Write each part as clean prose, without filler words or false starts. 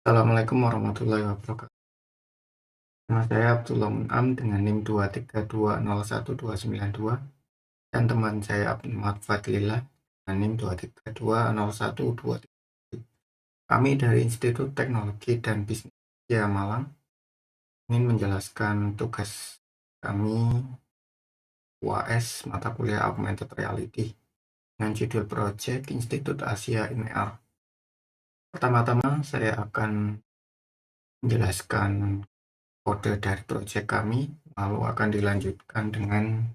Assalamualaikum warahmatullahi wabarakatuh. Nama saya Abdullah Mun'am dengan NIM 232011292 dan teman saya Ahmad Fadlillah dengan NIM 2320123. Kami dari Institut Teknologi dan Bisnis Malang ingin menjelaskan tugas kami UAS mata kuliah Augmented Reality dengan judul Project Institut Asia in AR. Pertama-tama saya akan menjelaskan kode dari proyek kami, lalu akan dilanjutkan dengan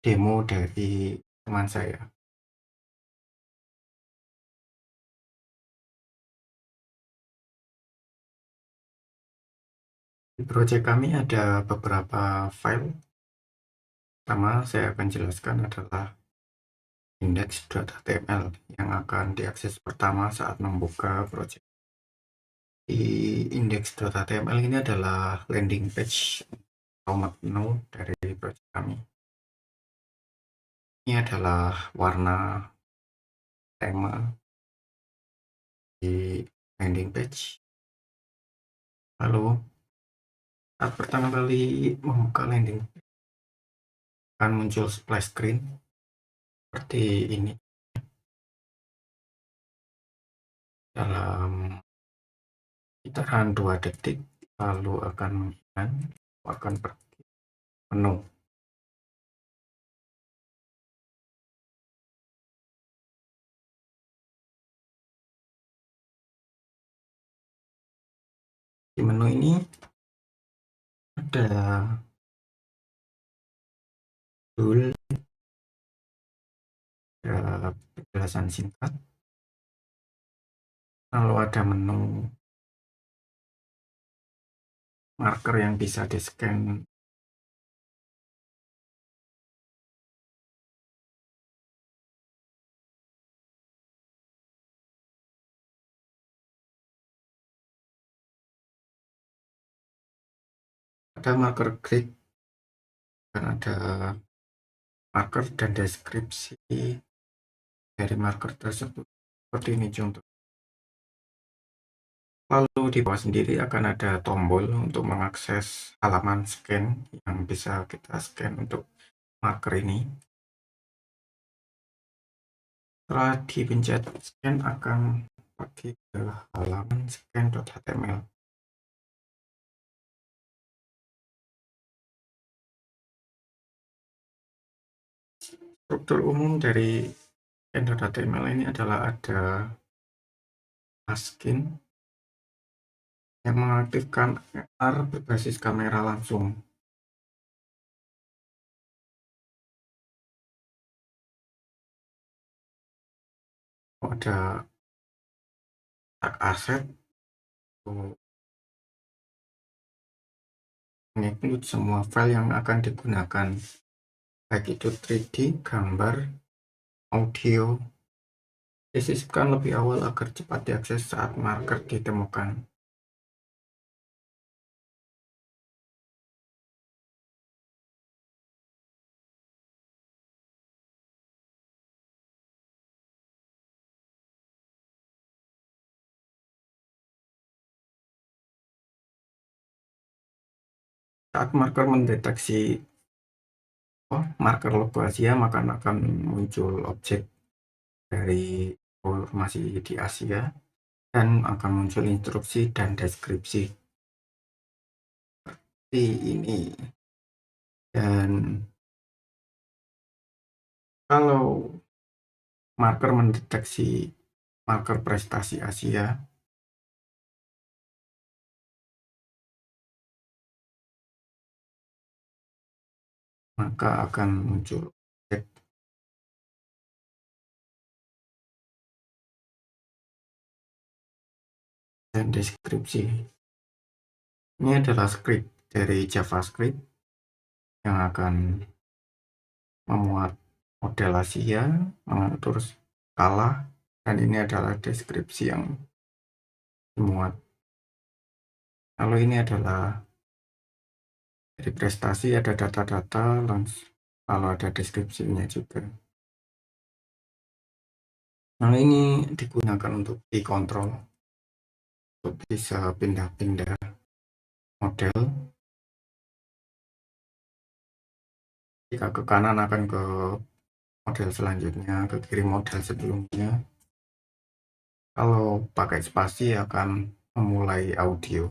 demo dari teman saya. Di proyek kami ada beberapa file. Pertama, saya akan jelaskan adalah index.html yang akan diakses pertama saat membuka proyek. Di index.html ini adalah landing page atau menu dari proyek kami. Ini adalah warna tema di landing page. Lalu saat pertama kali membuka landing page akan muncul splash screen seperti ini. Dalam sekitaran 2 detik lalu akan pergi menu. Di menu ini ada tool, ada penjelasan singkat, lalu ada menu marker yang bisa di scan. Ada marker grid dan ada marker dan deskripsi dari marker tersebut seperti ini contoh. Lalu di bawah sendiri akan ada tombol untuk mengakses halaman scan yang bisa kita scan untuk marker ini. Setelah dipencet scan akan pergi ke halaman scan.html. Struktur umum dari scan.html ini adalah ada masking yang mengaktifkan AR berbasis kamera langsung. Ada tag aset untuk menginclude semua file yang akan digunakan, baik itu 3D, gambar, audio, disisipkan lebih awal agar cepat diakses saat marker ditemukan. Saat marker mendeteksi marker logo Asia, maka akan muncul objek dari informasi di Asia dan akan muncul instruksi dan deskripsi seperti ini. Dan kalau marker mendeteksi marker prestasi Asia, maka akan muncul objek dan deskripsi. Ini adalah script dari JavaScript yang akan memuat model Asia, mengatur skala, dan ini adalah deskripsi yang dimuat. Lalu ini adalah dari prestasi, ada data-data, lalu ada deskripsinya juga. Nah, ini digunakan untuk dikontrol. untuk bisa pindah-pindah model. Jika ke kanan akan ke model selanjutnya, ke kiri model sebelumnya. Kalau pakai spasi akan memulai audio.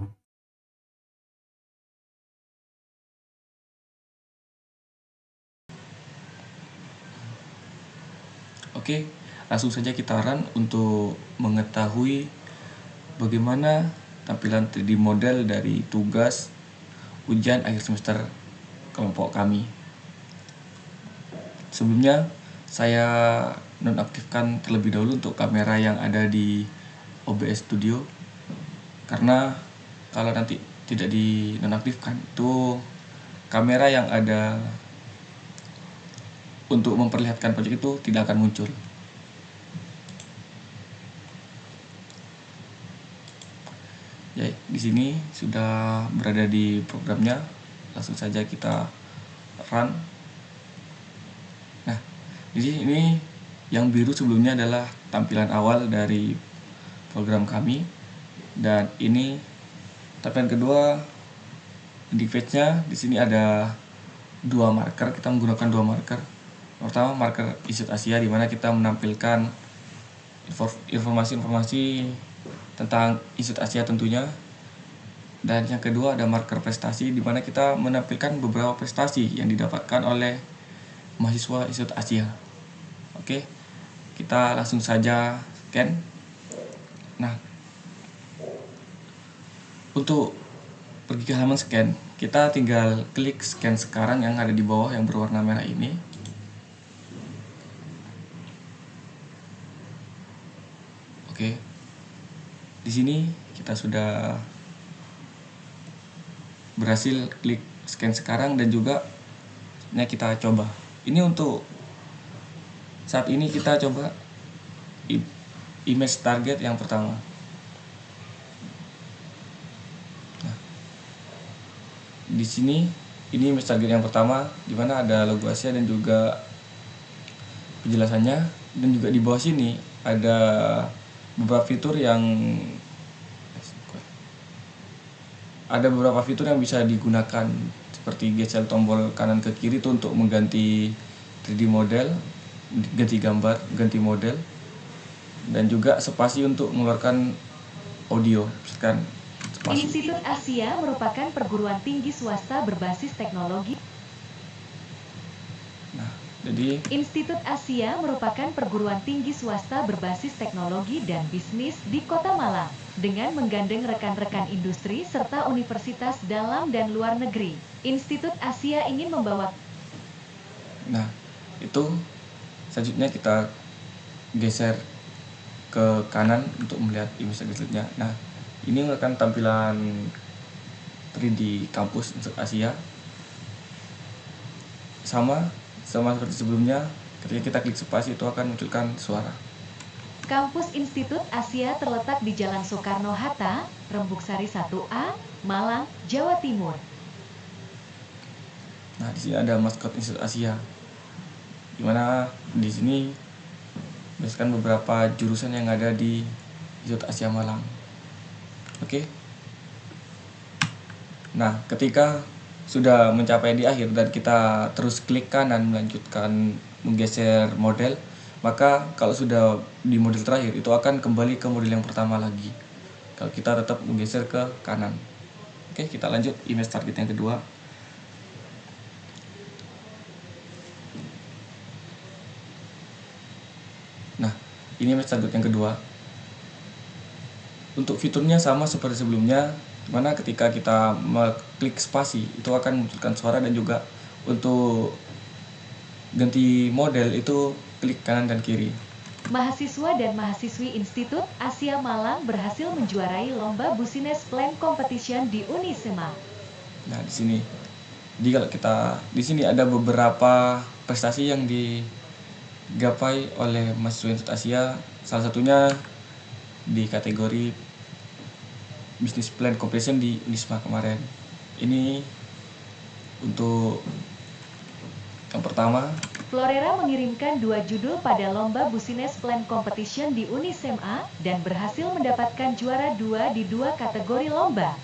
Oke, langsung saja kita run untuk mengetahui bagaimana tampilan 3D model dari tugas ujian akhir semester kelompok kami. Sebelumnya, saya nonaktifkan terlebih dahulu untuk kamera yang ada di OBS Studio, karena kalau nanti tidak dinonaktifkan itu kamera yang ada untuk memperlihatkan proyek itu tidak akan muncul. Ya, di sini sudah berada di programnya. Langsung saja kita run. Nah, di sini yang biru sebelumnya adalah tampilan awal dari program kami, dan ini tampilan kedua device-nya. Di sini ada dua marker. Kita menggunakan dua marker. Pertama, marker Institut Asia, di mana kita menampilkan informasi-informasi tentang Institut Asia tentunya. Dan yang kedua ada marker prestasi, di mana kita menampilkan beberapa prestasi yang didapatkan oleh mahasiswa Institut Asia. Oke, kita langsung saja scan. Nah, untuk pergi ke halaman scan, kita tinggal klik scan sekarang yang ada di bawah yang berwarna merah ini. Oke, di sini kita sudah berhasil klik scan sekarang, dan juga kita coba. Ini untuk saat ini kita coba image target yang pertama. Nah, di sini ini image target yang pertama, di mana ada logo Asia dan juga penjelasannya, dan juga di bawah sini ada beberapa fitur yang bisa digunakan, seperti geser tombol kanan ke kiri itu untuk mengganti 3D model, ganti gambar, ganti model, dan juga spasi untuk mengeluarkan audio. Misalkan spasi. Institut Asia merupakan perguruan tinggi swasta berbasis teknologi. Nah, jadi Institut Asia merupakan perguruan tinggi swasta berbasis teknologi dan bisnis di Kota Malang, dengan menggandeng rekan-rekan industri serta universitas dalam dan luar negeri. Institut Asia ingin membawa. Nah, itu selanjutnya kita geser ke kanan untuk melihat image selanjutnya. Nah, ini merupakan tampilan 3D kampus Institut Asia. Sama seperti sebelumnya, ketika kita klik spasi itu akan munculkan suara. Kampus Institut Asia terletak di Jalan Soekarno-Hatta, Rembuksari 1A, Malang, Jawa Timur. Nah, di sini ada maskot Institut Asia, di mana di sini berdasarkan beberapa jurusan yang ada di Institut Asia Malang. Oke. Nah, ketika sudah mencapai di akhir dan kita terus klik kanan melanjutkan menggeser model, maka kalau sudah di model terakhir itu akan kembali ke model yang pertama lagi kalau kita tetap menggeser ke kanan. Oke, kita lanjut image target yang kedua. Nah, ini image target yang kedua. Untuk fiturnya sama seperti sebelumnya, mana ketika kita mengklik spasi itu akan munculkan suara, dan juga untuk ganti model itu klik kanan dan kiri. Mahasiswa dan mahasiswi Institut Asia Malang berhasil menjuarai lomba Business Plan Competition di Unisema. Nah, di sini. Jadi kalau kita di sini ada beberapa prestasi yang digapai oleh mahasiswa Institut Asia, salah satunya di kategori Business Plan Competition di Unisma kemarin. Ini untuk yang pertama, Florera mengirimkan 2 judul pada lomba Business Plan Competition di Unisma dan berhasil mendapatkan juara 2 di 2 kategori lomba.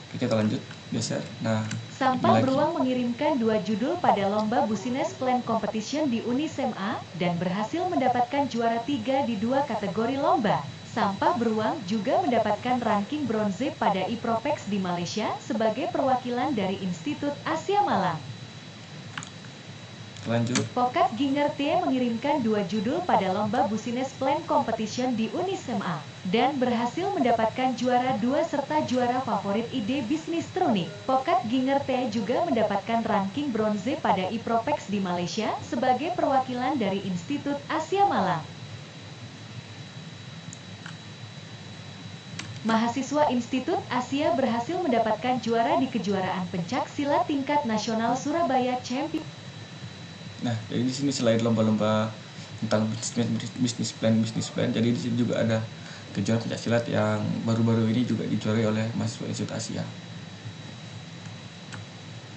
Oke, kita lanjut, geser. Nah, Sampah ini lagi. Beruang mengirimkan 2 judul pada lomba Business Plan Competition di Unisma dan berhasil mendapatkan juara 3 di 2 kategori lomba. Sampah Beruang juga mendapatkan ranking bronze pada IPROPEX di Malaysia sebagai perwakilan dari Institut Asia Malang. Lanjut. Pokat Ginger T mengirimkan 2 judul pada lomba Business Plan Competition di Unisma dan berhasil mendapatkan juara 2 serta juara favorit ide bisnis terunik. Pokat Ginger T juga mendapatkan ranking bronze pada IPROPEX di Malaysia sebagai perwakilan dari Institut Asia Malang. Mahasiswa Institut Asia berhasil mendapatkan juara di kejuaraan pencak silat tingkat nasional Surabaya Champion. Nah, jadi di sini selain lomba-lomba tentang bisnis plan, jadi di sini juga ada kejuaraan pencaksilat yang baru-baru ini juga dijuarai oleh mahasiswa Institut Asia.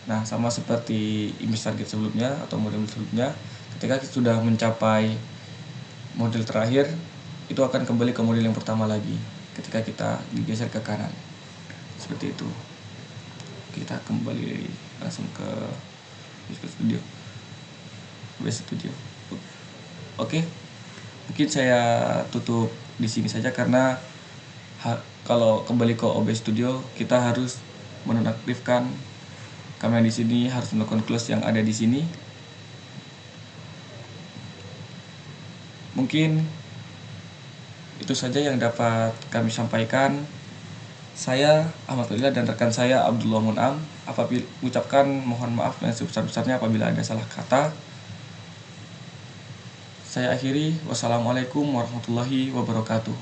Nah, sama seperti image target sebelumnya atau model sebelumnya, ketika kita sudah mencapai model terakhir, itu akan kembali ke model yang pertama lagi ketika kita digeser ke kanan. Seperti itu. Kita kembali langsung ke Visual Studio. Oke, mungkin saya tutup di sini saja karena kalau kembali ke OBS Studio kita harus menonaktifkan kamera di sini, harus melakukan close yang ada di sini. Mungkin itu saja yang dapat kami sampaikan. Saya Ahmad Fadila dan rekan saya Abdullah Mun'am apabila ucapkan mohon maaf yang sebesar-besarnya apabila ada salah kata. Saya akhiri, wassalamualaikum warahmatullahi wabarakatuh.